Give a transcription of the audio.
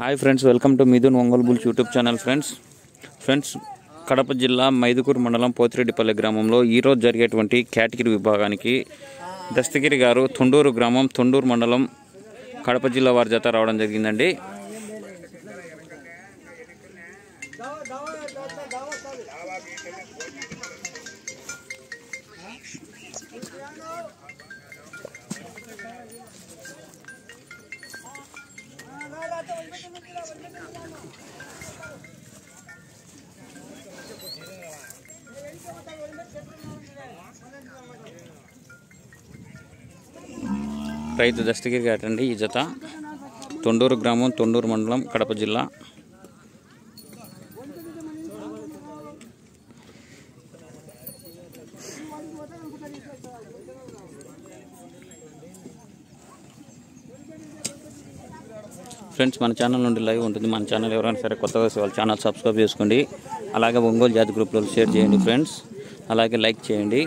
Hi friends, welcome to Mithun Ongole bulls YouTube channel. Friends Kadapa జిల్లా మైదుకూరు మండలం పోతిరెడ్డిపల్లి గ్రామంలో ఈరోజు జరిగేటువంటి కేటగిరీ విభాగానికి దస్తగిరి గారు తొండూరు గ్రామం, తొండూరు మండలం, కడప జిల్లా వారి జత రావడం జరిగిందండి. రైతు దస్తగిరి గారండి. ఈ జత తొండూరు గ్రామం, తొండూరు మండలం, కడప జిల్లా. ఫ్రెండ్స్, మన ఛానల్ నుండి లైవ్ ఉంటుంది. మన ఛానల్ ఎవరైనా సరే కొత్తగా వాళ్ళ ఛానల్ సబ్స్క్రైబ్ చేసుకోండి. అలాగే ఒంగోలు జాతి గ్రూప్లో షేర్ చేయండి ఫ్రెండ్స్. అలాగే లైక్ చేయండి.